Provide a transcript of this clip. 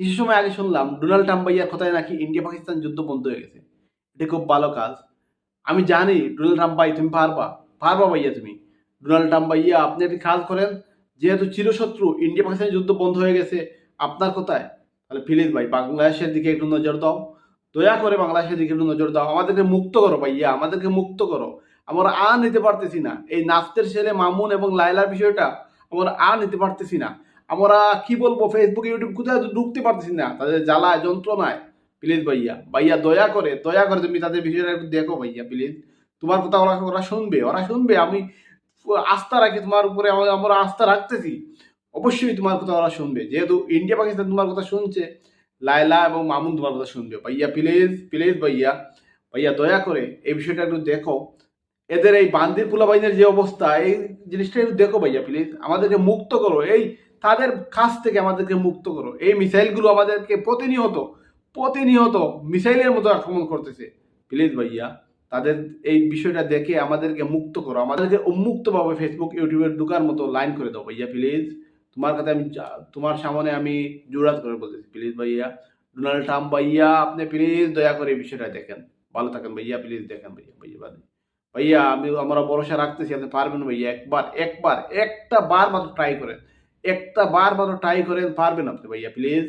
কিছু সময় আগে শুনলাম ডোনাল্ড ট্রাম্প ভাইয়ার কথায় নাকি ইন্ডিয়া পাকিস্তান যুদ্ধ বন্ধ হয়ে গেছে। এটা খুব ভালো কাজ। আমি জানি ডোনাল্ড ট্রাম্প ভাই তুমি পারবা, পারবা ভাইয়া তুমি। ডোনাল্ড ট্রাম্প ভাইয়া আপনি একটি কাজ করেন, যেহেতু চিরশত্রু ইন্ডিয়া পাকিস্তানের যুদ্ধ বন্ধ হয়ে গেছে আপনার কথায়, তাহলে প্লিজ ভাই বাংলাদেশের দিকে একটু নজর দাও। দয়া করে বাংলাদেশের দিকে একটু নজর দাও, আমাদেরকে মুক্ত করো ভাইয়া, আমাদেরকে মুক্ত করো। আমরা আর নিতে পারতেছি না এই নাফতের ছেলে মামুন এবং লায়লার বিষয়টা, আমরা আর নিতে পারতেছি না। আমরা কি বলবো, ফেসবুক ইউটিউব কোথায় ঢুকতে পারতেছি না তাদের জ্বালায় যন্ত্রণায়। প্লিজ ভাইয়া, ভাইয়া দয়া করে তুমি তাদের বিষয়টা একটু দেখো ভাইয়া প্লিজ। তোমার কথা ওরা ওরা শুনবে, ওরা শুনবে। আমি আস্থা রাখি তোমার উপরে, আমরা আস্থা রাখতেছি। অবশ্যই তোমার কথা ওরা শুনবে, যেহেতু ইন্ডিয়া পাকিস্তান তোমার কথা শুনছে। লায়লা এবং মামুন তোমার কথা শুনবে ভাইয়া। প্লিজ প্লিজ ভাইয়া, ভাইয়া দয়া করে এই বিষয়টা একটু দেখো। এদের এই বান্দির পোলাপাইনের যে অবস্থা, এই জিনিসটা একটু দেখো ভাইয়া প্লিজ। আমাদেরকে মুক্ত করো, এই তাদের কাছ থেকে আমাদেরকে মুক্ত করো। এই মিসাইলগুলো আমাদেরকে প্রতিনিয়ত প্রতিনিয়ত মিসাইলের মতো আক্রমণ করতেছে। প্লিজ ভাইয়া, তাদের এই বিষয়টা দেখে আমাদেরকে মুক্ত করো, আমাদেরকে উন্মুক্তভাবে ফেসবুক ইউটিউবের ঢুকার মতো লাইন করে দাও ভাইয়া প্লিজ। তোমার কাছে আমি তোমার সামনে আমি জোরাত করে বলতেছি, প্লিজ ভাইয়া। ডোনাল্ড ট্রাম্প ভাইয়া, আপনি প্লিজ দয়া করে এই বিষয়টা দেখেন। ভালো থাকেন ভাইয়া, প্লিজ দেখেন ভাইয়া। ভাইয়া ভাইয়া, আমরা ভরসা রাখতেছি আপনি পারবেন ভাইয়া। একটা বার মাত্র ট্রাই করেন, পারবেন আপনি ভাইয়া প্লিজ।